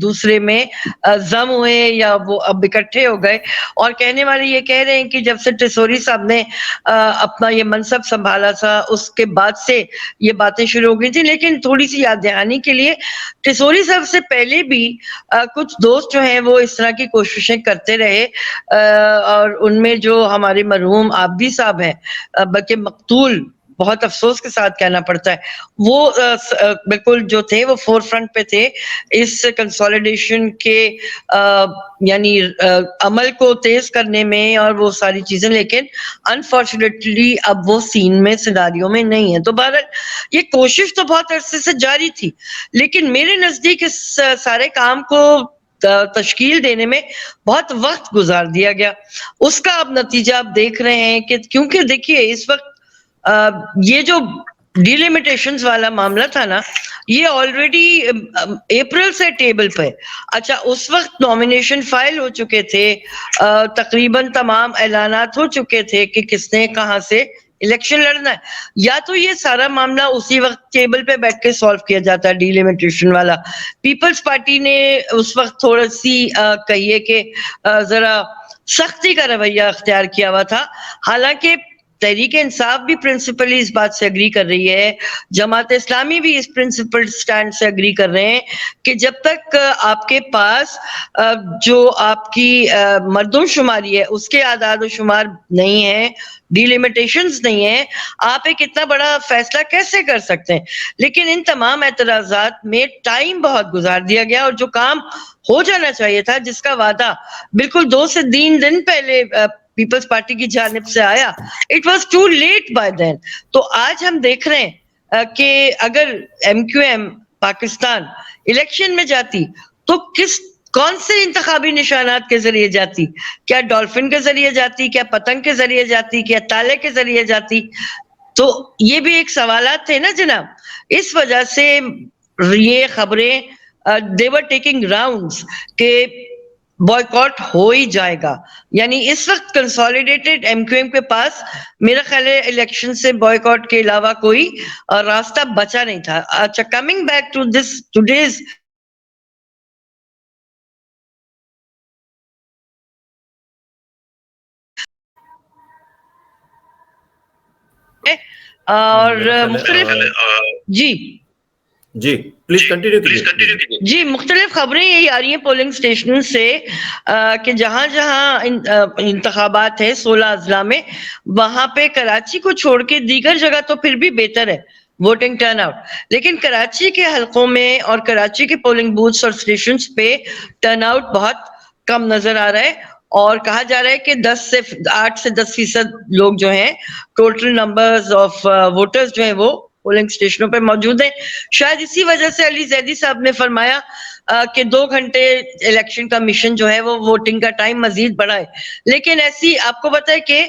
دوسرے میں ضم ہوئے یا وہ اب اکٹھے ہو گئے, اور کہنے والے یہ کہہ رہے ہیں کہ جب سے ٹیسوری صاحب نے اپنا یہ منصب سنبھالا تھا اس کے بعد سے یہ باتیں شروع ہو گئی تھی. لیکن تھوڑی سی یاد دہانی کے لیے, ٹیسوری صاحب سے پہلے بھی کچھ دوست جو ہیں وہ اس طرح کی کوششیں کرتے رہے, اور ان میں جو ہمارے مرحوم عابدی صاحب ہیں, بلکہ مقتول, بہت افسوس کے ساتھ کہنا پڑتا ہے, وہ بالکل جو تھے وہ فور فرنٹ پہ تھے اس کنسولیڈیشن کے یعنی عمل کو تیز کرنے میں اور وہ ساری چیزیں, لیکن انفارچونیٹلی اب وہ سین میں سیناریو میں نہیں ہے. تو بہرحال یہ کوشش تو بہت عرصے سے جاری تھی, لیکن میرے نزدیک اس سارے کام کو تشکیل دینے میں بہت وقت گزار دیا گیا. اس کا اب نتیجہ آپ دیکھ رہے ہیں کہ کیونکہ دیکھیے اس وقت یہ جو ڈیلیمیٹیشنز والا معاملہ تھا نا, یہ آلریڈی اپریل سے ٹیبل پہ. اچھا, اس وقت نامینیشن فائل ہو چکے تھے, تقریباً تمام اعلانات ہو چکے تھے کہ کس نے کہاں سے الیکشن لڑنا ہے. یا تو یہ سارا معاملہ اسی وقت ٹیبل پہ بیٹھ کے سالو کیا جاتا ہے ڈیلیمیٹیشن والا. پیپلز پارٹی نے اس وقت تھوڑا سی کہیے کہ ذرا سختی کا رویہ اختیار کیا ہوا تھا, حالانکہ تحریک انصاف بھی پرنسپلی اس بات سے اگری کر رہی ہے, جماعت اسلامی بھی اس پرنسپل سٹینڈ سے اگری کر رہے ہیں کہ جب تک آپ کے پاس جو آپ کی مردم شماری ہے اس کے اعداد و شمار نہیں ہے, ڈیلیمیٹیشنز نہیں ہیں, آپ ایک اتنا بڑا فیصلہ کیسے کر سکتے ہیں. لیکن ان تمام اعتراضات میں ٹائم بہت گزار دیا گیا, اور جو کام ہو جانا چاہیے تھا, جس کا وعدہ بالکل 2 سے 3 دن پہلے پیپلز پارٹی کی جانب سے آیا, it was too late by then. تو آج ہم دیکھ رہے ہیں کہ اگر M Q M Pakistan election میں جاتی تو کون سے انتخابی نشانات کے ذریعے جاتی؟ کیا ڈولفن کے ذریعے جاتی, کیا پتنگ کے ذریعے جاتی, کیا تالے کے ذریعے جاتی؟ تو یہ بھی ایک سوالات تھے نا جناب. اس وجہ سے یہ خبریں they were taking rounds کہ بائیکاٹ ہو ہی جائے گا. یعنی اس وقت کنسولیڈیٹڈ ایم کیو ایم کے پاس میرا خیال ہے الیکشن سے بائیکاٹ کے علاوہ کوئی راستہ بچا نہیں تھا. اچھا, coming back to this today's اور مختلف جی پلیز کنٹینیو کیجیے. جی مختلف خبریں یہی آ رہی ہیں پولنگ اسٹیشن سے کہ جہاں جہاں انتخابات ہے 16 اضلاع میں, وہاں پہ کراچی کو چھوڑ کے دیگر جگہ تو پھر بھی بہتر ہے ووٹنگ ٹرن آؤٹ, لیکن کراچی کے حلقوں میں اور کراچی کے پولنگ بوتھس اور اسٹیشنز پہ ٹرن آؤٹ بہت کم نظر آ رہا ہے, اور کہا جا رہا ہے کہ 8 سے 10% لوگ جو ہیں ٹوٹل نمبرز آف ووٹرز جو ہیں وہ پولنگ اسٹیشنوں پہ موجود ہیں. شاید اسی وجہ سے علی زیدی صاحب نے فرمایا کہ 2 گھنٹے الیکشن کمیشن جو ہے وہ ووٹنگ کا ٹائم مزید بڑھائے. لیکن ایسی آپ کو پتہ ہے کہ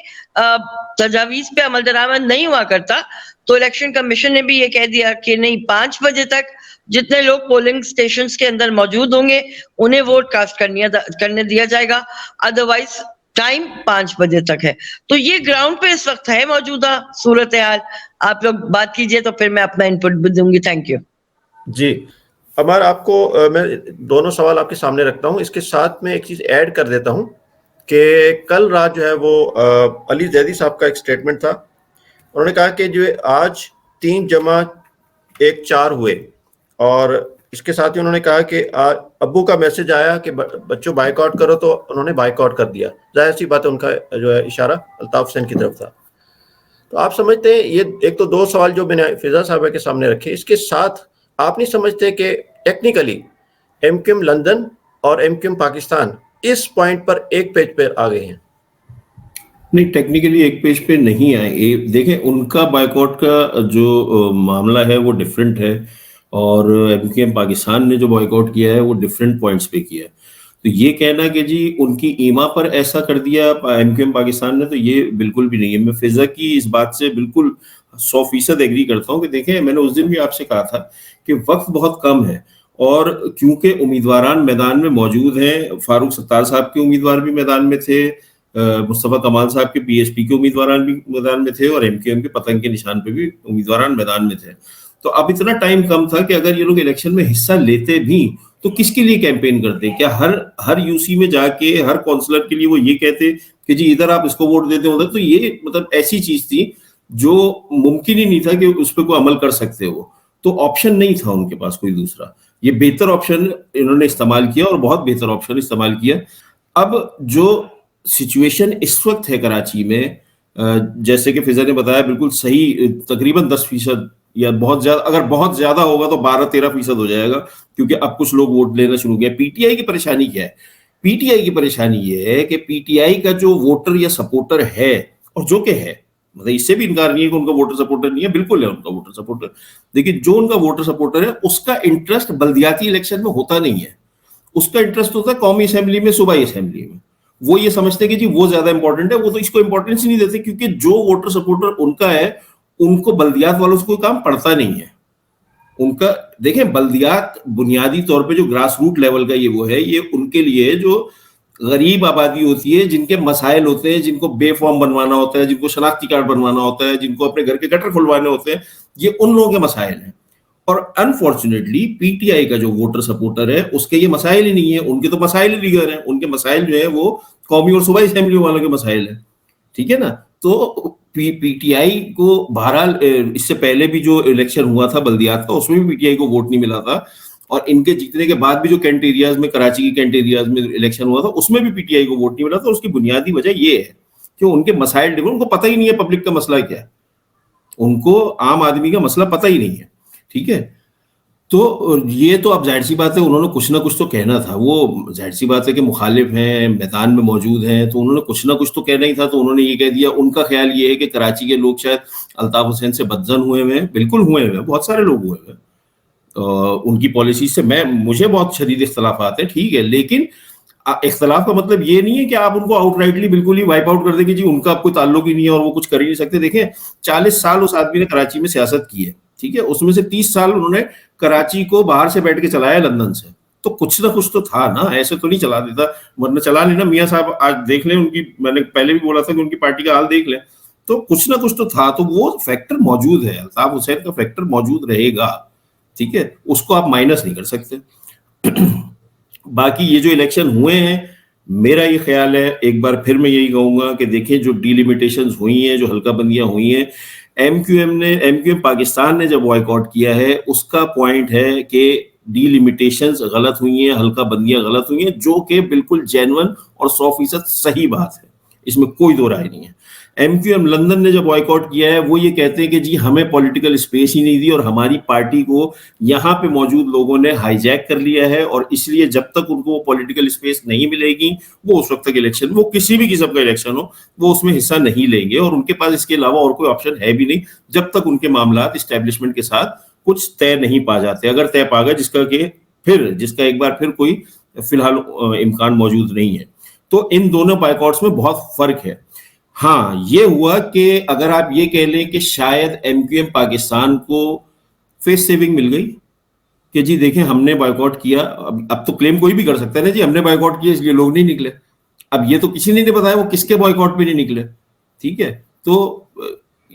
تجاویز پہ عمل درآمد نہیں ہوا کرتا, تو الیکشن کمیشن نے بھی یہ کہہ دیا کہ نہیں, 5 بجے تک جتنے لوگ پولنگ اسٹیشنز کے اندر موجود ہوں گے انہیں ووٹ کاسٹ کرنے دیا جائے گا, ادروائز ٹائم 5 بجے تک ہے. تو یہ گراؤنڈ پہ اس وقت ہے موجودہ صورتحال. آپ لوگ بات کیجئے تو پھر میں اپنا انپٹ بھی دوں گی. Thank you. جی عمار, آپ کو میں دونوں سوال آپ کے سامنے رکھتا ہوں, اس کے ساتھ میں ایک چیز ایڈ کر دیتا ہوں کہ کل رات جو ہے وہ علی زیدی صاحب کا ایک سٹیٹمنٹ تھا. انہوں نے کہا کہ جو آج 3 جمع 1 4 ہوئے, اور اس کے ساتھ ہی انہوں نے کہا کہ ابو کا میسج آیا کہ بچوں بائیکاٹ کرو, تو انہوں نے بائیکاٹ کر دیا. ظاہر سی بات ہے ان کا جو ہے اشارہ الطاف حسین کی طرف تھا. تو آپ سمجھتے ہیں یہ ایک تو 2 سوال جو میں نے فضا صاحبہ کے سامنے رکھے, اس کے ساتھ آپ نہیں سمجھتے کہ technically M Q M London اور ایم کیو ایم پاکستان اس پوائنٹ پر ایک پیج پہ آ گئے ہیں؟ نہیں, ٹیکنیکلی ایک پیج پہ نہیں آئے. دیکھیں ان کا بائیکاٹ کا جو معاملہ ہے وہ ڈفرینٹ ہے, اور ایم کیو ایم پاکستان نے جو بائیکاٹ کیا ہے وہ ڈفرینٹ پوائنٹس پہ کیا ہے. تو یہ کہنا کہ جی ان کی ایما پر ایسا کر دیا ایم کیو ایم پاکستان نے, تو یہ بالکل بھی نہیں ہے. میں فضا کی اس بات سے بالکل 100% ایگری کرتا ہوں کہ دیکھیں میں نے اس دن بھی آپ سے کہا تھا کہ وقت بہت کم ہے, اور کیونکہ امیدواران میدان میں موجود ہیں, فاروق ستار صاحب کے امیدوار بھی میدان میں تھے, مصطفیٰ کمال صاحب کے پی ایس پی کے امیدواران بھی میدان میں تھے, اور ایم کیو ایم کے پتنگ کے نشان پہ بھی امیدواران میدان میں تھے. تو اب اتنا ٹائم کم تھا کہ اگر یہ لوگ الیکشن میں حصہ لیتے بھی تو کس کے لیے کیمپین کرتے؟ کیا ہر یوسی میں جا کے ہر کونسلر کے لیے وہ یہ کہتے کہ جی ادھر آپ اس کو ووٹ دیتے ادھر؟ تو یہ مطلب ایسی چیز تھی جو ممکن ہی نہیں تھا کہ اس پہ کوئی عمل کر سکتے ہو. تو آپشن نہیں تھا ان کے پاس کوئی دوسرا. یہ بہتر آپشن انہوں نے استعمال کیا اور بہت بہتر آپشن استعمال کیا. اب جو سچویشن اس وقت ہے کراچی میں، جیسے کہ فضا نے بتایا بالکل صحیح، تقریباً 10% یا بہت زیادہ، اگر بہت زیادہ ہوگا تو 12-13% ہو جائے گا، کیونکہ اب کچھ لوگ ووٹ لینا شروع کیا. پی ٹی آئی کی پریشانی کیا ہے؟ پی ٹی آئی کی پریشانی یہ ہے کہ پی ٹی آئی کا جو ووٹر یا سپورٹر ہے، اور جو کہ ہے، مطلب اس سے بھی انکار نہیں ہے کہ ان کا ووٹر سپورٹر نہیں ہے، بالکل ہے ان کا ووٹر سپورٹر، لیکن جو ان کا ووٹر سپورٹر ہے اس کا انٹرسٹ بلدیاتی الیکشن میں ہوتا نہیں ہے. اس کا انٹرسٹ ہوتا ہے قومی اسمبلی میں، صوبائی اسمبلی میں. وہ یہ سمجھتے کہ جی وہ زیادہ امپورٹنٹ ہے، وہ تو اس کو امپورٹنس ہی نہیں دیتے، کیونکہ جو ووٹر سپورٹر ان کا ہے ان کو بلدیات والوں سے کوئی کام پڑتا نہیں ہے. ان کا دیکھیں، بلدیات بنیادی طور پہ جو گراس روٹ لیول کا یہ وہ ہے، یہ ان کے لیے جو غریب آبادی ہوتی ہے، جن کے مسائل ہوتے ہیں، جن کو بے فارم بنوانا ہوتا ہے، جن کو شناختی کارڈ بنوانا ہوتا ہے، جن کو اپنے گھر کے گٹر کھلوانے ہوتے ہیں، یہ ان لوگوں کے مسائل ہیں. اور انفارچونیٹلی پی ٹی آئی کا جو ووٹر سپورٹر ہے اس کے یہ مسائل ہی نہیں ہے. ان کے تو مسائل ہی دیگر ہیں، ان کے مسائل جو ہے وہ قومی اور صوبائی اسمبلی والوں کے مسائل ہیں. ٹھیک ہے نا؟ تو پی ٹی آئی کو بہرحال اس سے پہلے بھی جو الیکشن ہوا تھا بلدیات کا، اس میں بھی پی ٹی آئی کو ووٹ نہیں ملا تھا، اور ان کے جیتنے کے بعد بھی جو کینٹ ایریاز میں، کراچی کی کینٹ ایریاز میں الیکشن ہوا تھا، اس میں بھی پی ٹی آئی کو ووٹ نہیں ملا تھا. اس کی بنیادی وجہ یہ ہے کہ ان کے مسائل، ان کو پتہ ہی نہیں ہے پبلک کا مسئلہ کیا ہے، ان کو عام آدمی کا مسئلہ پتہ ہی نہیں ہے. ٹھیک ہے؟ تو یہ تو اب ظاہر سی بات ہے انہوں نے کچھ نہ کچھ تو کہنا تھا. وہ ظاہر سی بات ہے کہ مخالف ہیں، میدان میں موجود ہیں، تو انہوں نے کچھ نہ کچھ تو کہنا ہی تھا. تو انہوں نے یہ کہہ دیا. ان کا خیال یہ ہے کہ کراچی کے لوگ شاید الطاف حسین سے بدظن ہوئے ہوئے ہیں. بالکل ہوئے ہوئے ہیں، بہت سارے لوگ ہوئے ہوئے ہیں ان کی پالیسیز سے. مجھے بہت شدید اختلافات ہیں، ٹھیک ہے، لیکن اختلاف کا مطلب یہ نہیں ہے کہ آپ ان کو آؤٹ رائٹلی بالکل ہی وائپ آؤٹ کر دیں کہ جی ان کا کوئی تعلق ہی نہیں ہے اور وہ کچھ کر ہی نہیں سکتے. دیکھیں 40 سال اس آدمی نے کراچی میں سیاست کی ہے، ٹھیک ہے، اس میں سے 30 سال انہوں نے کراچی کو باہر سے بیٹھ کے چلایا لندن سے. تو کچھ نہ کچھ تو تھا نا، ایسے تو نہیں چلا دیتا، ورنہ چلا لینا. میاں صاحب آج دیکھ لیں، ان کی، میں نے پہلے بھی بولا تھا کہ ان کی پارٹی کا حال دیکھ لیں. تو کچھ نہ کچھ تو تھا. تو وہ فیکٹر موجود ہے، الطاف حسین کا فیکٹر موجود رہے گا. ٹھیک ہے، اس کو آپ مائنس نہیں کر سکتے. باقی یہ جو الیکشن ہوئے ہیں، میرا یہ خیال ہے، ایک بار پھر میں یہی کہوں گا کہ دیکھیں جو ڈیلیمیٹیشنز ہوئی ہیں، جو حلقہ بندیاں ہوئی ہیں، ایم کیو ایم پاکستان نے جب بوائے کاٹ کیا ہے، اس کا پوائنٹ ہے کہ ڈیلیمیٹیشنز غلط ہوئی ہیں، حلقہ بندیاں غلط ہوئی ہیں، جو کہ بالکل جینون اور 100% صحیح بات ہے، اس میں کوئی دو رائے نہیں ہے. ایم کیو ایم لندن نے جب بوائے کاٹ کیا ہے، وہ یہ کہتے ہیں کہ جی ہمیں پولیٹیکل اسپیس ہی نہیں دی اور ہماری پارٹی کو یہاں پہ موجود لوگوں نے ہائی جیک کر لیا ہے، اور اس لیے جب تک ان کو وہ پولیٹیکل اسپیس نہیں ملے گی، وہ اس وقت تک الیکشن، وہ کسی بھی قسم کا الیکشن ہو، وہ اس میں حصہ نہیں لیں گے. اور ان کے پاس اس کے علاوہ اور کوئی آپشن ہے بھی نہیں، جب تک ان کے معاملات اسٹیبلشمنٹ کے ساتھ کچھ طے نہیں پا جاتے. اگر طے پا گئے، جس کا ایک بار پھر کوئی فی الحال امکان موجود نہیں ہے. تو ان دونوں بائیکاٹس میں بہت فرق ہے. ہاں یہ ہوا کہ اگر آپ یہ کہہ لیں کہ شاید ایم کیو ایم پاکستان کو فیس سیونگ مل گئی کہ جی دیکھیں ہم نے بائیکاٹ کیا، اب تو کلیم کوئی بھی کر سکتا ہے نا جی ہم نے بائیکاٹ کیا اس لیے لوگ نہیں نکلے. اب یہ تو کسی نے نہیں بتایا وہ کس کے بائیکاٹ پہ نہیں نکلے. ٹھیک ہے، تو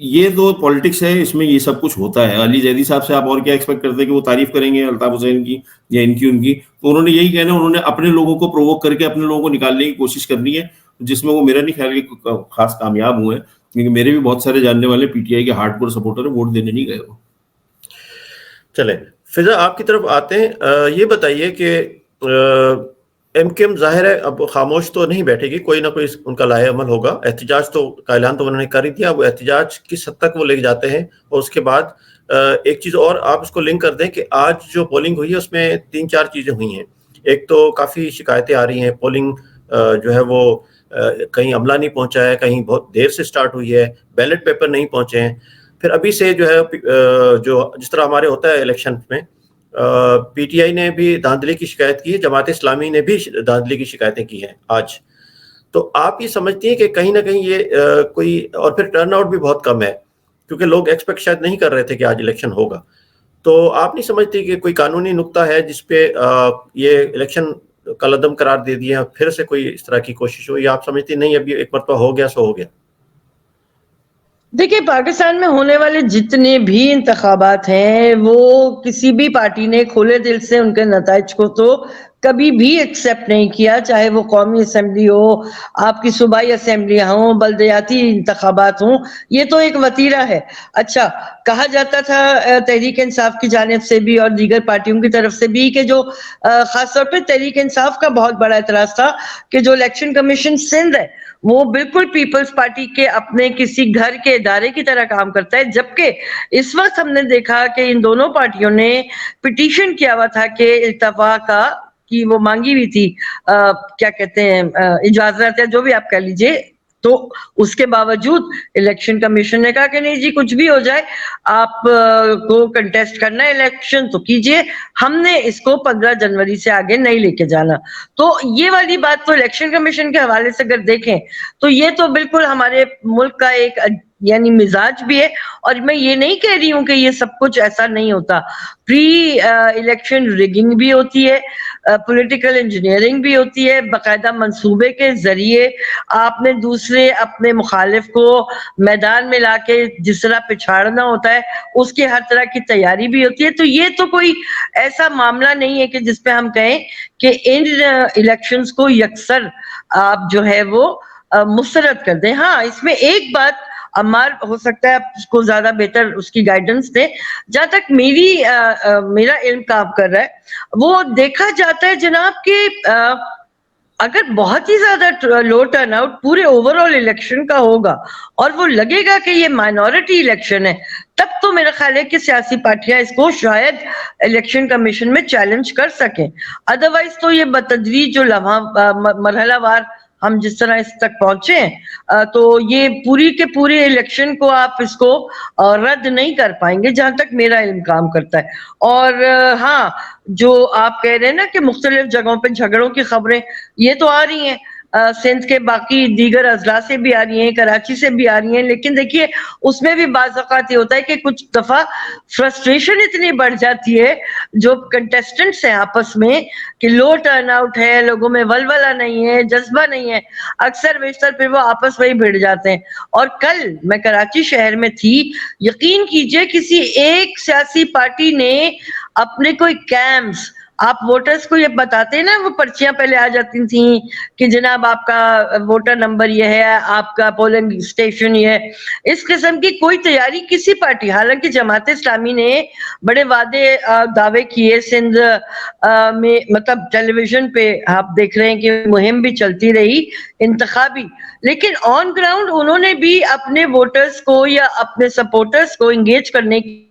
یہ تو پالیٹکس ہے، اس میں یہ سب کچھ ہوتا ہے. علی زیدی صاحب سے آپ اور کیا ایکسپیکٹ کرتے ہیں کہ وہ تعریف کریں گے الطاف حسین کی یا ان کی؟ تو انہوں نے یہی کہنا، انہوں نے اپنے لوگوں کو پرووک کر کے اپنے لوگوں کو نکالنے کی کوشش کرنی ہے، جس میں وہ میرا نہیں خیال کہ خاص کامیاب ہوئے ہیں، کیونکہ میرے بھی بہت سارے جاننے والے پی ٹی آئی کے ہارڈ کور سپورٹر ہیں، ووٹ دینے نہیں گئے وہ. چلیں فضا آپ کی طرف آتے ہیں. یہ بتائیے کہ ایم کیو ایم ظاہر ہے اب خاموش تو نہیں بیٹھے گی، کوئی نہ کوئی ان کا لائحہ عمل ہوگا. احتجاج تو کا اعلان تو انہوں نے کر ہی دیا، وہ احتجاج کس حد تک وہ لے جاتے ہیں. اور اس کے بعد ایک چیز اور آپ اس کو لنک کر دیں کہ آج جو پولنگ ہوئی ہے اس میں 3-4 چیزیں ہوئی ہیں. ایک تو کافی شکایتیں آ رہی ہیں، پولنگ جو ہے وہ کہیں عملہ نہیں پہنچا ہے، کہیں بہت دیر سے سٹارٹ ہوئی ہے، بیلٹ پیپر نہیں پہنچے ہیں. پھر ابھی سے جو ہے جو جس طرح ہمارے ہوتا ہے الیکشن میں، پی ٹی آئی نے بھی دھاندلی کی شکایت کی ہے، جماعت اسلامی نے بھی دھاندلی کی شکایتیں کی ہیں آج. تو آپ یہ سمجھتی ہیں کہ کہیں نہ کہیں یہ کوئی، اور پھر ٹرن آؤٹ بھی بہت کم ہے کیونکہ لوگ ایکسپیکٹ شاید نہیں کر رہے تھے کہ آج الیکشن ہوگا. تو آپ نہیں سمجھتی کہ کوئی قانونی نقطہ ہے جس پہ یہ الیکشن کالعدم قرار دے دیا، پھر سے کوئی اس طرح کی کوشش ہو، یا آپ سمجھتی نہیں ابھی ایک مرتبہ ہو گیا سو ہو گیا؟ دیکھیے پاکستان میں ہونے والے جتنے بھی انتخابات ہیں وہ کسی بھی پارٹی نے کھلے دل سے ان کے نتائج کو تو کبھی بھی ایکسیپٹ نہیں کیا، چاہے وہ قومی اسمبلی ہو، آپ کی صوبائی اسمبلیاں ہوں، بلدیاتی انتخابات ہوں، یہ تو ایک وتیرہ ہے۔ اچھا، کہا جاتا تھا تحریک انصاف کی جانب سے بھی اور دیگر پارٹیوں کی طرف سے بھی کہ جو خاص طور پہ تحریک انصاف کا بہت بڑا اعتراض تھا کہ جو الیکشن کمیشن سندھ ہے وہ بالکل پیپلز پارٹی کے اپنے کسی گھر کے ادارے کی طرح کام کرتا ہے، جبکہ اس وقت ہم نے دیکھا کہ ان دونوں پارٹیوں نے پٹیشن کیا ہوا تھا کہ التوا کی وہ مانگی ہوئی تھی کیا کہتے ہیں اجازت یا جو بھی آپ کہہ لیجئے، تو اس کے باوجود الیکشن کمیشن نے کہا کہ نہیں جی کچھ بھی ہو جائے، آپ کو کنٹیسٹ کرنا ہے الیکشن تو کیجئے، ہم نے اس کو 15 جنوری سے آگے نہیں لے کے جانا۔ تو یہ والی بات تو الیکشن کمیشن کے حوالے سے اگر دیکھیں تو یہ تو بالکل ہمارے ملک کا ایک یعنی مزاج بھی ہے، اور میں یہ نہیں کہہ رہی ہوں کہ یہ سب کچھ ایسا نہیں ہوتا، پری الیکشن ریگنگ بھی ہوتی ہے، پولیٹیکل انجینئرنگ بھی ہوتی ہے، باقاعدہ منصوبے کے ذریعے آپ نے دوسرے اپنے مخالف کو میدان میں لا کے جس طرح پچھاڑنا ہوتا ہے اس کی ہر طرح کی تیاری بھی ہوتی ہے۔ تو یہ تو کوئی ایسا معاملہ نہیں ہے کہ جس پہ ہم کہیں کہ ان الیکشنز کو یکسر آپ جو ہے وہ مسترد کر دیں۔ ہاں اس میں ایک بات عمار ہو سکتا ہے آپ اس کو زیادہ بہتر اس کی گائیڈنس دیں، جہاں تک میرا علم کام کر رہا ہے وہ دیکھا جاتا ہے جناب کہ اگر بہت ہی زیادہ لو ٹرن آؤٹ پورے اوور آل الیکشن کا ہوگا اور وہ لگے گا کہ یہ مائنورٹی الیکشن ہے، تب تو میرا خیال ہے کہ سیاسی پارٹیاں اس کو شاید الیکشن کمیشن میں چیلنج کر سکیں، ادروائز تو یہ بتدریج جو مرحلہ وار ہم جس طرح اس تک پہنچے ہیں تو یہ پوری کے پورے الیکشن کو آپ اس کو رد نہیں کر پائیں گے جہاں تک میرا علم کام کرتا ہے۔ اور ہاں جو آپ کہہ رہے ہیں نا کہ مختلف جگہوں پہ جھگڑوں کی خبریں یہ تو آ رہی ہیں، سندھ کے باقی دیگر اضلاع سے بھی آ رہی ہیں، کراچی سے بھی آ رہی ہیں، لیکن دیکھیے اس میں بھی بعض اوقات یہ ہوتا ہے کہ کچھ دفعہ فرسٹریشن اتنی بڑھ جاتی ہے جو کنٹیسٹنٹس ہیں آپس میں کہ لو ٹرن آؤٹ ہے، لوگوں میں ولولہ نہیں ہے، جذبہ نہیں ہے، اکثر بیشتر پھر وہ آپس میں ہی بھڑ جاتے ہیں۔ اور کل میں کراچی شہر میں تھی، یقین کیجئے کسی ایک سیاسی پارٹی نے اپنے کوئی کیمپس آپ ووٹرز کو یہ بتاتے ہیں نا، وہ پرچیاں پہلے آ جاتی تھیں کہ جناب آپ کا ووٹر نمبر یہ ہے، آپ کا پولنگ اسٹیشن یہ ہے، اس قسم کی کوئی تیاری کسی پارٹی، حالانکہ جماعت اسلامی نے بڑے دعوے کیے سندھ میں، مطلب ٹیلی ویژن پہ آپ دیکھ رہے ہیں کہ مہم بھی چلتی رہی انتخابی، لیکن آن گراؤنڈ انہوں نے بھی اپنے ووٹرز کو یا اپنے سپورٹرز کو انگیج کرنے کی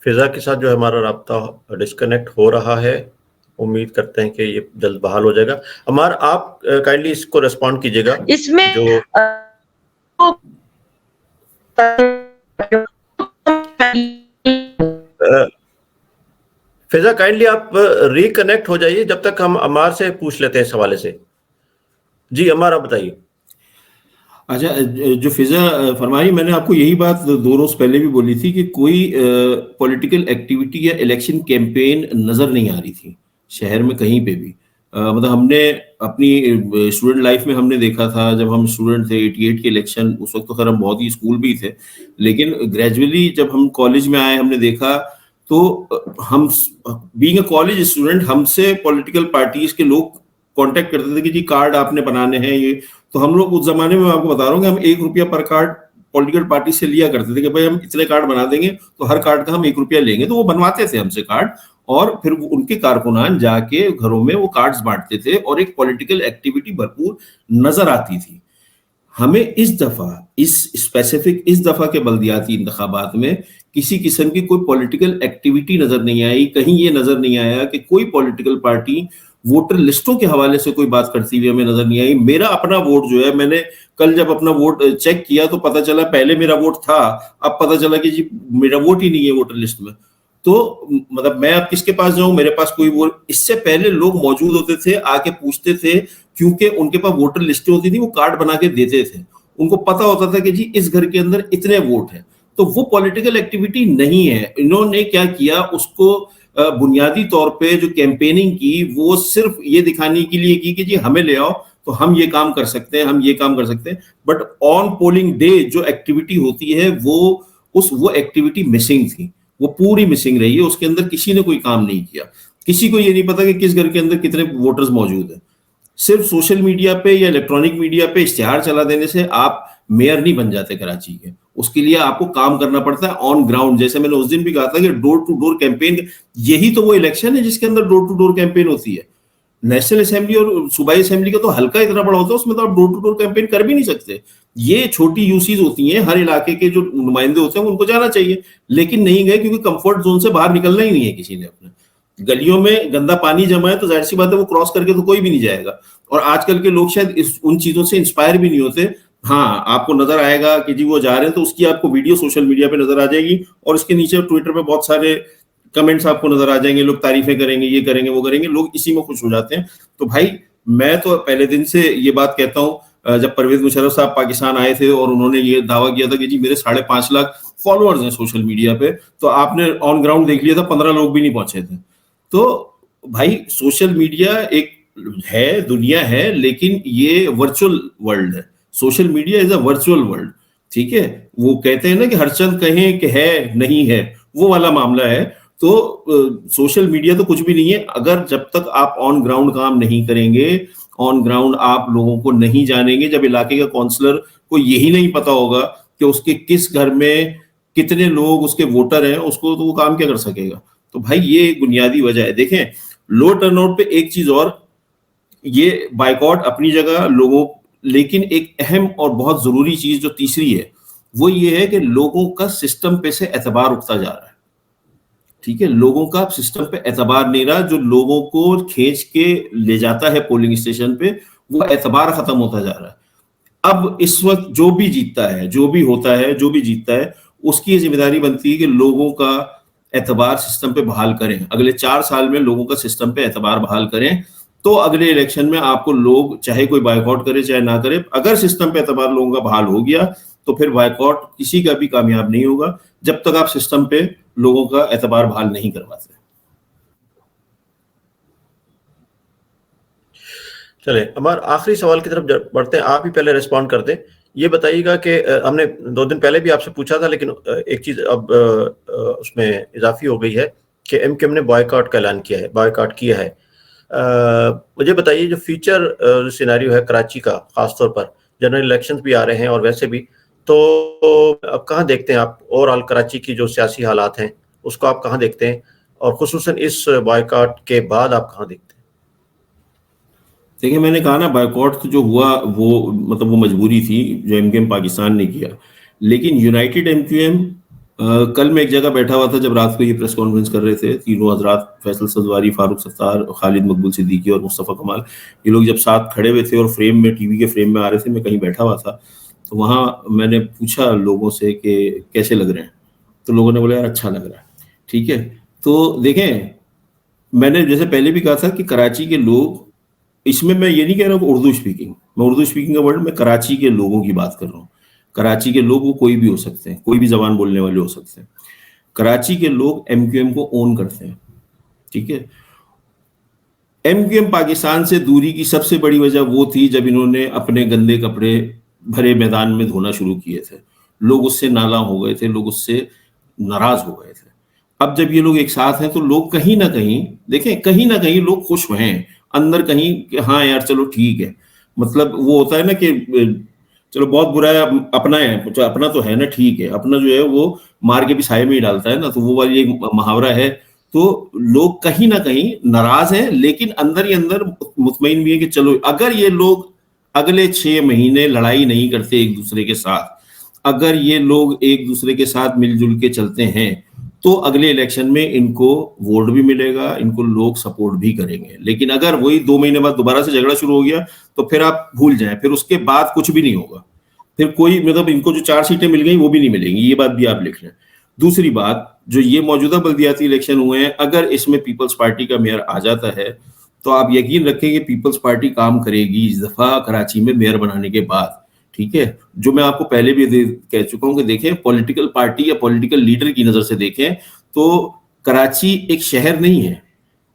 فضا کے ساتھ جو ہے ہمارا رابطہ ڈسکنیکٹ ہو رہا ہے، امید کرتے ہیں کہ یہ جلد بحال ہو جائے گا۔ عمار آپ کائنڈلی اس کو ریسپونڈ کیجئے گا اس میں جو فضا کائنڈلی آپ ریکنیکٹ ہو جائیے جب تک ہم عمار سے پوچھ لیتے ہیں اس حوالے سے۔ جی عمار آپ بتائیے۔ اچھا، جو فضا فرمائی میں نے آپ کو یہی بات 2 روز پہلے بھی بولی تھی کہ کوئی پولیٹیکل ایکٹیویٹی یا الیکشن کیمپین نظر نہیں آ رہی تھی شہر میں کہیں پہ بھی۔ مطلب ہم نے اپنی اسٹوڈنٹ لائف میں ہم نے دیکھا تھا جب ہم اسٹوڈنٹ تھے 88 کے الیکشن، اس وقت تو خیر ہم بہت ہی اسکول بھی تھے، لیکن گریجولی جب ہم کالج میں آئے ہم نے دیکھا تو ہم بینگ اے کالج اسٹوڈنٹ ہم سے پولیٹیکل پارٹیز کے لوگ کانٹیکٹ کرتے تھے کہ جی کارڈ آپ نے بنانے ہیں یہ، تو ہم لوگ اس زمانے میں آپ کو بتا رہا ہوں کہ ہم 1 روپیہ پر کارڈ پولیٹیکل پارٹی سے لیا کرتے تھے کہ بھائی ہم اتنے کارڈ بنا دیں گے تو ہر کارڈ کا ہم 1 روپیہ لیں گے، تو وہ بنواتے تھے ہم سے کارڈ، اور پھر ان کے کارکنان جا کے گھروں میں وہ کارڈز بانٹتے تھے اور ایک پولیٹیکل ایکٹیویٹی بھرپور نظر آتی تھی۔ ہمیں اس دفعہ کے بلدیاتی انتخابات میں کسی قسم کی کوئی پولیٹیکل ایکٹیویٹی نظر نہیں آئی، کہیں یہ نظر نہیں آیا کہ کوئی پولیٹیکل پارٹی ووٹر لسٹوں کے حوالے سے کوئی بات کرتی ہوئی ہمیں نظر نہیں آئی۔ میرا اپنا ووٹ جو ہے، میں نے کل جب اپنا ووٹ چیک کیا تو پتا چلا پہلے میرا ووٹ تھا، اب پتا چلا کہ جی میرا ووٹ ہی نہیں ہے ووٹر لسٹ میں، تو مطلب میں اب کس کے پاس جاؤں، میرے پاس کوئی ووٹ، اس سے پہلے لوگ موجود ہوتے تھے آ کے پوچھتے تھے کیونکہ ان کے پاس ووٹر لسٹیں ہوتی تھی، وہ کارڈ بنا کے دیتے تھے، ان کو پتا ہوتا تھا کہ جی اس گھر کے اندر اتنے ووٹ ہیں، تو وہ پولیٹیکل ایکٹیویٹی نہیں ہے۔ انہوں نے کیا کیا، اس کو بنیادی طور پہ جو کیمپیننگ کی وہ صرف یہ دکھانے کے لیے کی کہ جی ہمیں لے آؤ تو ہم یہ کام کر سکتے ہیں, ہم یہ کام کر سکتے ہیں, بٹ آن پولنگ ڈے جو ایکٹیویٹی ہوتی ہے وہ ایکٹیویٹی مسنگ تھی, وہ پوری مسنگ رہی ہے. اس کے اندر کسی نے کوئی کام نہیں کیا, کسی کو یہ نہیں پتا کہ کس گھر کے اندر کتنے ووٹرز موجود ہیں. صرف سوشل میڈیا پہ یا الیکٹرانک میڈیا پہ اشتہار چلا دینے سے آپ میئر نہیں بن جاتے کراچی کے. اس کے لیے آپ کو کام کرنا پڑتا ہے آن گراؤنڈ. جیسے میں نے اس دن بھی کہا تھا کہ ڈور ٹو ڈور کیمپین, یہی تو وہ الیکشن ہے جس کے اندر ڈور ٹو ڈور کیمپین ہوتی ہے. نیشنل اسمبلی اور صوبائی اسمبلی کا تو حلقہ اتنا بڑا ہوتا ہے, اس میں تو آپ ڈور ٹو ڈور کیمپین کر بھی نہیں سکتے. یہ چھوٹی یوسیز ہوتی ہیں, ہر علاقے کے جو نمائندے ہوتے ہیں ان کو جانا چاہیے, لیکن نہیں گئے کیونکہ کمفرٹ زون سے باہر نکلنا ہی نہیں ہے کسی نے. اپنے گلیوں میں گندا پانی جمع ہے تو ظاہر سی بات ہے وہ کراس کر کے تو کوئی بھی نہیں جائے گا. اور آج کل کے لوگ شاید ان چیزوں سے انسپائر بھی نہیں ہوتے. ہاں آپ کو نظر آئے گا کہ جی وہ جا رہے ہیں تو اس کی آپ کو ویڈیو سوشل میڈیا پہ نظر آ جائے گی, اور اس کے نیچے ٹویٹر پہ بہت سارے کمنٹس آپ کو نظر آ جائیں گے, لوگ تعریفیں کریں گے, یہ کریں گے, وہ کریں گے, لوگ اسی میں خوش ہو جاتے ہیں. تو بھائی میں تو پہلے دن سے یہ بات کہتا ہوں, جب پرویز مشرف صاحب پاکستان آئے تھے اور انہوں نے یہ دعویٰ کیا تھا کہ جی میرے 5.5 لاکھ فالوورز ہیں سوشل میڈیا پہ, تو آپ نے آن گراؤنڈ دیکھ لیا تھا 15 لوگ بھی نہیں پہنچے تھے. تو بھائی سوشل میڈیا ایک ہے, دنیا ہے, لیکن یہ ورچوئل ورلڈ ہے. Social media is a virtual world, ٹھیک ہے. وہ کہتے ہیں نا کہ ہر چند کہیں کہ ہے نہیں ہے, وہ والا معاملہ ہے. تو سوشل میڈیا تو کچھ بھی نہیں ہے اگر جب تک آپ آن گراؤنڈ کام نہیں کریں گے, آن گراؤنڈ آپ لوگوں کو نہیں جانیں گے. جب علاقے کا کونسلر کو یہی نہیں پتا ہوگا کہ اس کے کس گھر میں کتنے لوگ اس کے ووٹر ہیں, اس کو تو وہ کام کیا کر سکے گا. تو بھائی یہ ایک بنیادی وجہ ہے. دیکھیں لو ٹرن آؤٹ پہ ایک چیز اور, یہ بائیکاٹ اپنی جگہ لوگوں, لیکن ایک اہم اور بہت ضروری چیز جو تیسری ہے وہ یہ ہے کہ لوگوں کا سسٹم پہ سے اعتبار اٹھتا جا رہا ہے. ٹھیک ہے, لوگوں کا سسٹم پہ اعتبار نہیں رہا. جو لوگوں کو کھینچ کے لے جاتا ہے پولنگ اسٹیشن پہ, وہ اعتبار ختم ہوتا جا رہا ہے. اب اس وقت جو بھی جیتتا ہے, جو بھی ہوتا ہے, جو بھی جیتتا ہے, اس کی ذمہ داری بنتی ہے کہ لوگوں کا اعتبار سسٹم پہ بحال کریں. اگلے 4 سال میں لوگوں کا سسٹم پہ اعتبار بحال کریں, تو اگلے الیکشن میں آپ کو لوگ چاہے کوئی بائیک آؤٹ کرے چاہے نہ کرے, اگر سسٹم پہ اعتبار لوگوں کا بحال ہو گیا تو پھر بائیک آؤٹ کسی کا بھی کامیاب نہیں ہوگا جب تک آپ سسٹم پہ لوگوں کا اعتبار بحال نہیں کرواتے. چلے ہمارا آخری سوال کی طرف بڑھتے ہیں, آپ ہی پہلے ریسپونڈ کر دیں. یہ بتائیے گا کہ ہم نے 2 دن پہلے بھی آپ سے پوچھا تھا, لیکن ایک چیز اب اس میں اضافی ہو گئی ہے کہ ایم کیو ایم نے بائیکاٹ کا اعلان کیا ہے, بائیکاٹ کیا ہے. مجھے بتائیے جو فیوچر سیناریو ہے کراچی کا, خاص طور پر جنرل الیکشنز بھی آ رہے ہیں اور ویسے بھی, تو اب کہاں دیکھتے ہیں آپ اوور آل کراچی کی جو سیاسی حالات ہیں اس کو آپ کہاں دیکھتے ہیں, اور خصوصاً اس بائیکاٹ کے بعد آپ کہاں دیکھتے ہیں؟ دیکھیں میں نے کہا نا بائیکاٹ جو ہوا وہ مطلب وہ مجبوری تھی جو ایم کیو ایم پاکستان نے کیا, لیکن یونائٹڈ ایم کیو ایم, کل میں ایک جگہ بیٹھا ہوا تھا جب رات کو یہ پریس کانفرنس کر رہے تھے, تینوں حضرات فیصل سزواری, فاروق ستار, خالد مقبول صدیقی اور مصطفیٰ کمال, یہ لوگ جب ساتھ کھڑے ہوئے تھے اور فریم میں, ٹی وی کے فریم میں آ رہے تھے, میں کہیں بیٹھا ہوا تھا, تو وہاں میں نے پوچھا لوگوں سے کہ کیسے لگ رہے ہیں, تو لوگوں نے بولا یار اچھا لگ رہا ہے. ٹھیک ہے, تو دیکھیں میں نے جیسے پہلے بھی کہا تھا کہ کراچی کے لوگ, اس میں یہ نہیں کہہ رہا ہوں کہ اردو اسپیکنگ, میں اردو اسپیکنگ کا ورڈ, میں کراچی کے لوگوں کی بات کر رہا ہوں. کراچی کے لوگ وہ کوئی بھی ہو سکتے ہیں, کوئی بھی زبان بولنے والے ہو سکتے ہیں. کراچی کے لوگ ایم کیو ایم کو اون کرتے ہیں. ٹھیک ہے, ایم کیو ایم پاکستان سے دوری کی سب سے بڑی وجہ وہ تھی جب انہوں نے اپنے گندے کپڑے بھرے میدان میں دھونا شروع کیے تھے. لوگ اس سے نالاں ہو گئے تھے, لوگ اس سے ناراض ہو گئے تھے. اب جب یہ لوگ ایک ساتھ ہیں تو لوگ کہیں نہ کہیں, دیکھیں کہیں نہ کہیں لوگ خوش ہیں اندر کہیں کہ ہاں یار چلو ٹھیک ہے. مطلب وہ ہوتا ہے نا کہ چلو بہت برا ہے اپنا ہے, اپنا تو ہے نا, ٹھیک ہے, اپنا جو ہے وہ مار کے بھی سائے میں ہی ڈالتا ہے نا, تو وہ والی ایک محاورہ ہے. تو لوگ کہیں نہ کہیں ناراض ہیں, لیکن اندر ہی اندر مطمئن بھی ہے کہ چلو اگر یہ لوگ اگلے 6 مہینے لڑائی نہیں کرتے ایک دوسرے کے ساتھ, اگر یہ لوگ ایک دوسرے کے ساتھ مل جل کے چلتے ہیں, تو اگلے الیکشن میں ان کو ووٹ بھی ملے گا, ان کو لوگ سپورٹ بھی کریں گے. لیکن اگر وہی 2 مہینے بعد دوبارہ سے جھگڑا شروع ہو گیا تو پھر آپ بھول جائیں, پھر اس کے بعد کچھ بھی نہیں ہوگا. پھر کوئی مطلب ان کو جو 4 سیٹیں مل گئیں وہ بھی نہیں ملیں گی, یہ بات بھی آپ لکھ لیں. دوسری بات, جو یہ موجودہ بلدیاتی الیکشن ہوئے ہیں, اگر اس میں پیپلز پارٹی کا میئر آ جاتا ہے تو آپ یقین رکھیں کہ پیپلز پارٹی کام کرے گی اس دفعہ کراچی میں میئر بنانے کے بعد. ٹھیک ہے, جو میں آپ کو پہلے بھی کہہ چکا ہوں کہ دیکھیں پولیٹیکل پارٹی یا پولیٹیکل لیڈر کی نظر سے دیکھیں تو کراچی ایک شہر نہیں ہے,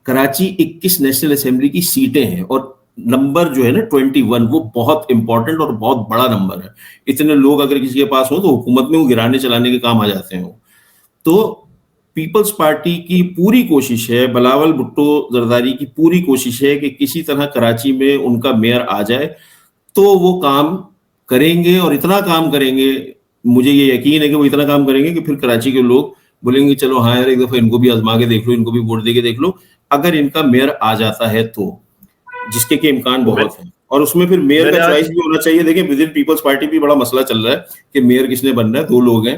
کراچی 21 نیشنل اسمبلی کی سیٹیں ہیں, اور نمبر جو ہے نا 21 وہ بہت امپورٹنٹ اور بہت بڑا نمبر ہے. اتنے لوگ اگر کسی کے پاس ہوں تو حکومت میں وہ گرانے چلانے کے کام آ جاتے ہیں. تو پیپلز پارٹی کی پوری کوشش ہے, بلاول بھٹو زرداری کی پوری کوشش ہے کہ کسی طرح کراچی میں ان کا میئر آ جائے, تو وہ کام کریں گے, اور اتنا کام کریں گے, مجھے یہ یقین ہے کہ وہ اتنا کام کریں گے کہ پھر کراچی کے لوگ بولیں گے چلو ہاں یار ایک دفعہ ان کو بھی آزما کے دیکھ لو, ان کو بھی ووٹ دے کے دیکھ لو, اگر ان کا میئر آ جاتا ہے تو, جس کے امکان بہت ہیں. اور اس میں پھر میئر کا چوائس بھی ہونا چاہیے. دیکھیں ود ان پیپلز پارٹی بھی بڑا مسئلہ چل رہا ہے کہ میئر کس نے بننا ہے. 2 لوگ ہیں,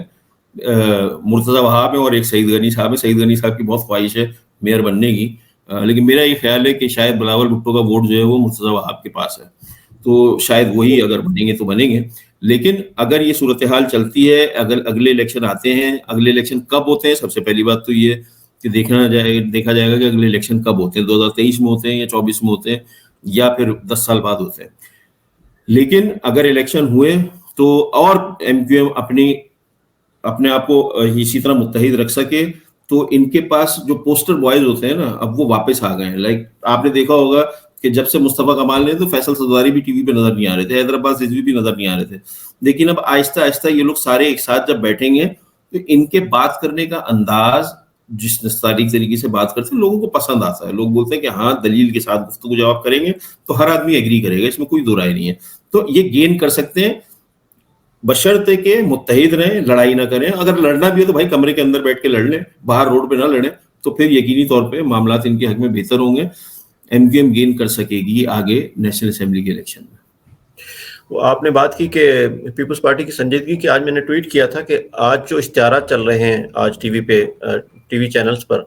مرتضی وہاب ہیں اور ایک سعید غنی صاحب ہے. سعید غنی صاحب کی بہت خواہش ہے میئر بننے کی, لیکن میرا یہ خیال ہے کہ شاید بلاول بھٹو کا ووٹ جو ہے وہ مرتضی وہاب کے پاس ہے, تو شاید وہی اگر بنیں گے تو بنیں گے. لیکن اگر یہ صورتحال چلتی ہے, اگر اگلے الیکشن آتے ہیں, اگلے الیکشن کب ہوتے ہیں, سب سے پہلی بات تو یہ کہ دیکھا جائے گا کہ اگلے الیکشن کب ہوتے ہیں, 2023 میں ہوتے ہیں یا 24 میں ہوتے ہیں یا پھر 10 سال بعد ہوتے ہیں. لیکن اگر الیکشن ہوئے تو اور ایم کیو ایم اپنے آپ کو اسی طرح متحد رکھ سکے, تو ان کے پاس جو پوسٹر بوائز ہوتے ہیں نا, اب وہ واپس آ گئے ہیں. لائک آپ نے دیکھا ہوگا کہ جب سے مصطفیٰ کمال نے, تو فیصل سرداری بھی ٹی وی پہ نظر نہیں آ رہے تھے, حیدرآباد رضوی بھی نظر نہیں آ رہے تھے. لیکن اب آہستہ آہستہ یہ لوگ سارے ایک ساتھ جب بیٹھیں گے تو ان کے بات کرنے کا انداز, جس نستعلیق طریقے سے بات کرتے ہیں, لوگوں کو پسند آتا ہے. لوگ بولتے ہیں کہ ہاں دلیل کے ساتھ گفتگو جواب کریں گے تو ہر آدمی ایگری کرے گا, اس میں کوئی دو رائے نہیں ہے. تو یہ گین کر سکتے ہیں بشرطے کہ متحد رہیں, لڑائی نہ کریں. اگر لڑنا بھی ہو تو بھائی کمرے کے اندر بیٹھ کے لڑ لیں, باہر روڈ پہ نہ لڑیں, تو پھر یقینی طور پہ معاملات ان کے حق میں بہتر ہوں گے. ایم کیو ایم گین کر سکے گی آگے نیشنل اسمبلی کے الیکشن میں. آپ نے بات کی کہ پیپلز پارٹی کی سنجیدگی کی, آج میں نے ٹویٹ کیا تھا کہ آج جو اشتہارات چل رہے ہیں آج ٹی وی پہ, ٹی وی چینلز پر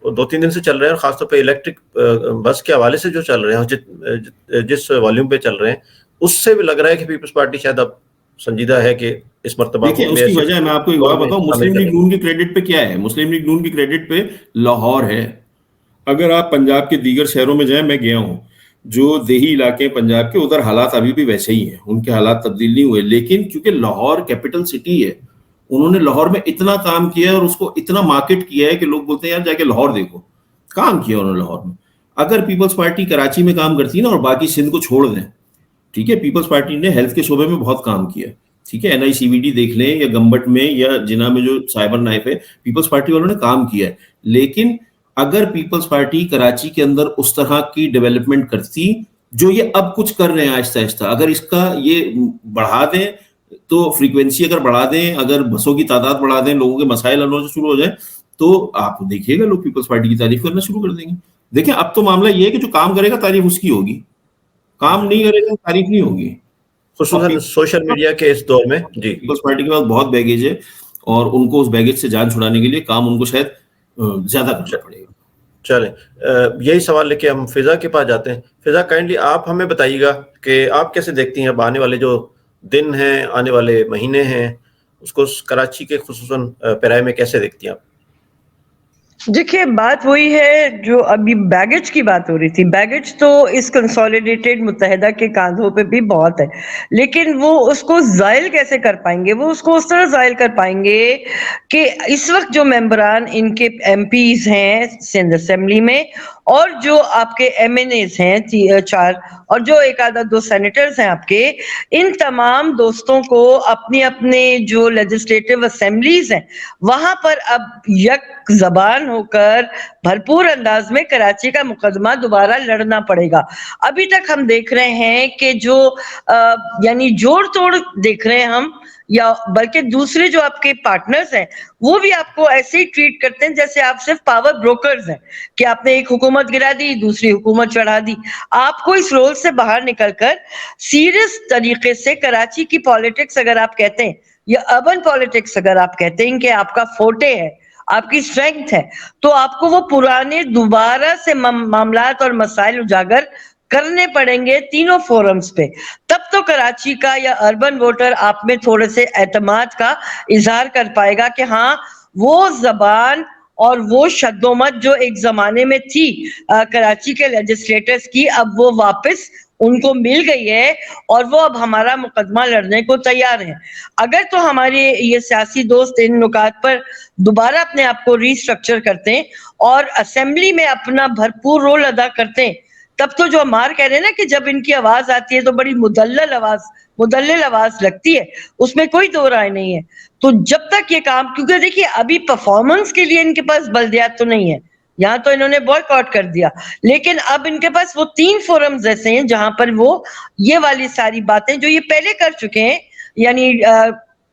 2-3 دن سے چل رہے ہیں, اور خاص طور پہ الیکٹرک بس کے حوالے سے جو چل رہے ہیں, جس والیوم پہ چل رہے ہیں, اس سے بھی لگ رہا ہے کہ پیپلز پارٹی شاید اب سنجیدہ ہے کہ اس مرتبہ دیکھیں اس کی وجہ میں آپ کو ایک بات بتاؤں, مسلم لیگ نون کے کریڈٹ پہ کیا ہے, مسلم لیگ نون کے کریڈٹ پہ لاہور ہے. اگر آپ پنجاب کے دیگر شہروں میں جائیں, میں گیا ہوں, جو دیہی علاقے پنجاب کے, ادھر حالات ابھی بھی ویسے ہی ہیں, ان کے حالات تبدیل نہیں ہوئے. لیکن چونکہ لاہور کیپٹل سٹی ہے, انہوں نے لاہور میں اتنا کام کیا ہے اور اس کو اتنا مارکیٹ کیا ہے کہ لوگ بولتے ہیں یار جا کے لاہور دیکھو. کام کیا انہوں نے لاہور میں. اگر پیپلز پارٹی کراچی میں کام کرتی ہے نا اور باقی سندھ کو چھوڑ دیں, ٹھیک ہے, پیپلز پارٹی نے ہیلتھ کے شعبے میں بہت کام کیا, ٹھیک ہے, این آئی سی وی ڈی دیکھ لیں یا گمبٹ میں یا جناح میں جو سائبر نائف ہے, پیپلز پارٹی والوں نے کام کیا ہے. لیکن اگر پیپلز پارٹی کراچی کے اندر اس طرح کی ڈیولپمنٹ کرتی جو یہ اب کچھ کر رہے ہیں آہستہ آہستہ, اگر اس کا یہ بڑھا دیں, تو فریکوینسی اگر بڑھا دیں, اگر بسوں کی تعداد بڑھا دیں, لوگوں کے مسائل حل ہونا شروع ہو جائیں, تو آپ دیکھیے گا لوگ پیپلز پارٹی کی تعریف کرنا شروع کر دیں گے. دیکھیں اب تو معاملہ یہ ہے کہ جو کام کرے گا تعریف اس کی ہوگی, کام نہیں کرے گا تعریف نہیں ہوگی, خصوصاً سوشل میڈیا کے اس دور میں. جی, پیپلز پارٹی کے پاس بہت بیگیج ہے, اور ان کو اس بیگیج سے جان چھڑانے کے لیے کام ان کو شاید زیادہ کرنا پڑے گا. چلیں یہی سوال لے کے ہم فضا کے پاس جاتے ہیں. فضا, کائنڈلی آپ ہمیں بتائیے گا کہ آپ کیسے دیکھتی ہیں اب آنے والے جو دن ہیں, آنے والے مہینے ہیں, اس کو کراچی کے خصوصاً پیرائے میں کیسے دیکھتی ہیں آپ؟ دیکھیے بات وہی ہے جو ابھی بیگیج کی بات ہو رہی تھی. بیگیج تو اس کنسولیڈیٹڈ متحدہ کے کاندھوں پہ بھی بہت ہے, لیکن وہ اس کو زائل کیسے کر پائیں گے؟ وہ اس کو اس طرح زائل کر پائیں گے کہ اس وقت جو ممبران ان کے ایم پیز ہیں سندھ اسمبلی میں, اور جو آپ کے ایم این ایز ہیں 4, اور جو 1-2 سینیٹرز ہیں آپ کے, ان تمام دوستوں کو اپنی اپنے جو لیجسلیٹو اسمبلیز ہیں وہاں پر اب یک زبان ہو کر بھرپور انداز میں کراچی کا مقدمہ دوبارہ لڑنا پڑے گا. ابھی تک ہم دیکھ رہے ہیں کہ جو یعنی جوڑ توڑ دیکھ رہے ہیں ہم, یا بلکہ دوسرے جو آپ کے پارٹنرز ہیں وہ بھی آپ کو ایسے ہی ٹریٹ کرتے ہیں جیسے آپ صرف پاور بروکرز ہیں, کہ آپ نے ایک حکومت گرا دی, دوسری حکومت چڑھا دی. آپ کو اس رول سے باہر نکل کر سیریس طریقے سے کراچی کی پالیٹکس اگر آپ کہتے ہیں, یا اربن پالیٹکس اگر آپ کہتے ہیں کہ آپ کا فورٹے ہے, آپ کی اسٹرینگتھ ہے, تو آپ کو وہ پرانے دوبارہ سے معاملات اور مسائل اجاگر کرنے پڑیں گے تینوں فورمز پہ. تب تو کراچی کا یا اربن ووٹر آپ میں تھوڑے سے اعتماد کا اظہار کر پائے گا کہ ہاں وہ زبان اور وہ شدومت جو ایک زمانے میں تھی کراچی کے لیجسلیٹرز کی, اب وہ واپس ان کو مل گئی ہے اور وہ اب ہمارا مقدمہ لڑنے کو تیار ہیں. اگر تو ہمارے یہ سیاسی دوست ان نکات پر دوبارہ اپنے آپ کو ری اسٹرکچر کرتے ہیں اور اسمبلی میں اپنا بھرپور رول ادا کرتے ہیں, تب تو جو عمار کہہ رہے ہیں نا کہ جب ان کی آواز آتی ہے تو بڑی مدلل آواز لگتی ہے, اس میں کوئی دو رائے نہیں ہے. تو جب تک یہ کام, کیونکہ دیکھیے ابھی پرفارمنس کے لیے ان کے پاس بلدیات تو نہیں ہے, یہاں تو انہوں نے بوائک آؤٹ کر دیا, لیکن اب ان کے پاس وہ 3 فورمز ایسے ہیں جہاں پر وہ یہ والی ساری باتیں جو یہ پہلے کر چکے ہیں, یعنی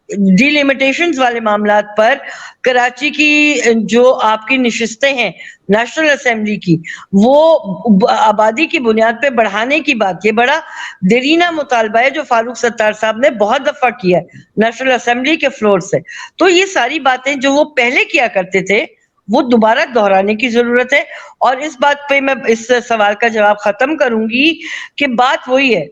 ڈی لیمیٹیشنز والے معاملات پر کراچی کی جو آپ کی نشستیں ہیں نیشنل اسمبلی کی, وہ آبادی کی بنیاد پہ بڑھانے کی بات, یہ بڑا دیرینہ مطالبہ ہے جو فاروق ستار صاحب نے بہت دفعہ کیا ہے نیشنل اسمبلی کے فلور سے. تو یہ ساری باتیں جو وہ پہلے کیا کرتے تھے وہ دوبارہ دہرانے کی ضرورت ہے. اور اس بات پہ میں اس سوال کا جواب ختم کروں گی کہ بات وہی ہے,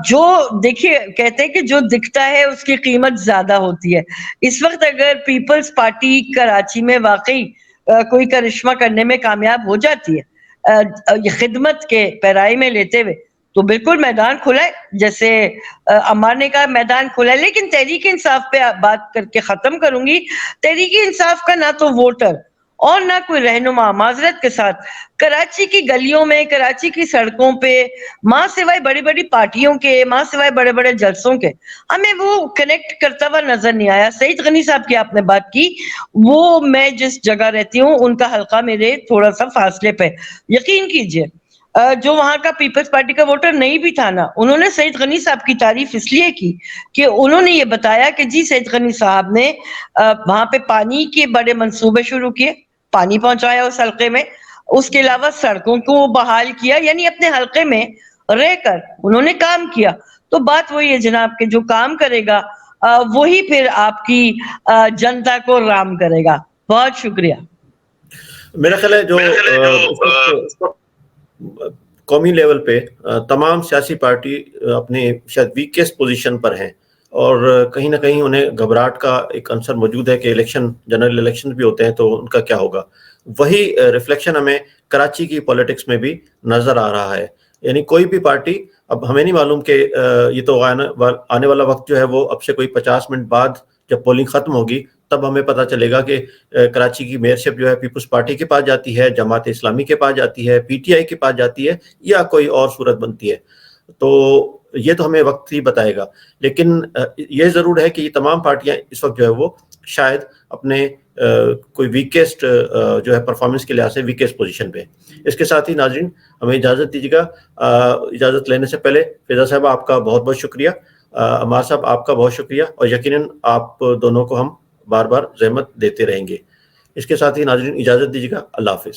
جو دیکھیے کہتے ہیں کہ جو دکھتا ہے اس کی قیمت زیادہ ہوتی ہے. اس وقت اگر پیپلز پارٹی کراچی میں واقعی کوئی کرشمہ کرنے میں کامیاب ہو جاتی ہے خدمت کے پیرائی میں لیتے ہوئے, تو بالکل میدان کھلا ہے, جیسے عمار نے کہا میدان کھلا ہے. لیکن تحریک انصاف پہ بات کر کے ختم کروں گی. تحریک انصاف کا نہ تو ووٹر اور نہ کوئی رہنما, معذرت کے ساتھ, کراچی کی گلیوں میں, کراچی کی سڑکوں پہ, ماں سوائے بڑی بڑی پارٹیوں کے, ماں سوائے بڑے بڑے جلسوں کے, ہمیں وہ کنیکٹ کرتا ہوا نظر نہیں آیا. سعید غنی صاحب کی آپ نے بات کی, وہ میں جس جگہ رہتی ہوں ان کا حلقہ میرے تھوڑا سا فاصلے پہ, یقین کیجئے جو وہاں کا پیپلز پارٹی کا ووٹر نہیں بھی تھا نا, انہوں نے سعید غنی صاحب کی تعریف اس لیے کی کہ انہوں نے یہ بتایا کہ جی سعید غنی صاحب نے وہاں پہ پانی کے بڑے منصوبے شروع کیے, پانی پہنچایا اس حلقے میں, اس کے علاوہ سڑکوں کو بحال کیا, یعنی اپنے حلقے میں رہ کر انہوں نے کام کیا. تو بات وہی ہے جناب کہ جو کام کرے گا وہی پھر آپ کی جنتا کو رام کرے گا. بہت شکریہ. میرا خیال ہے جو قومی لیول پہ تمام سیاسی پارٹی اپنے شاید ویکیسٹ پوزیشن پر ہیں, اور کہیں نہ کہیں انہیں گھبراہٹ کا ایک عنصر موجود ہے کہ جنرل الیکشن بھی ہوتے ہیں تو ان کا کیا ہوگا. وہی ریفلیکشن ہمیں کراچی کی پولیٹکس میں بھی نظر آ رہا ہے. یعنی کوئی بھی پارٹی, اب ہمیں نہیں معلوم کہ یہ تو آنے والا وقت جو ہے وہ اب سے کوئی 50 منٹ بعد جب پولنگ ختم ہوگی تب ہمیں پتہ چلے گا کہ کراچی کی میئرشپ جو ہے پیپلز پارٹی کے پاس جاتی ہے, جماعت اسلامی کے پاس جاتی ہے, پی ٹی آئی کے پاس جاتی ہے, یا کوئی اور صورت بنتی ہے. تو یہ تو ہمیں وقت ہی بتائے گا. لیکن یہ ضرور ہے کہ یہ تمام پارٹیاں اس وقت جو ہے وہ شاید اپنے کوئی ویکیسٹ جو ہے پرفارمنس کے لحاظ سے ویکیسٹ پوزیشن پہ. اس کے ساتھ ہی ناظرین ہمیں اجازت دیجیے گا. اجازت لینے سے پہلے فضا صاحب آپ کا بہت بہت شکریہ, عمار صاحب آپ کا بہت شکریہ, اور یقیناً آپ دونوں کو ہم بار بار زحمت دیتے رہیں گے. اس کے ساتھ ہی ناظرین اجازت دیجیے گا. اللہ حافظ.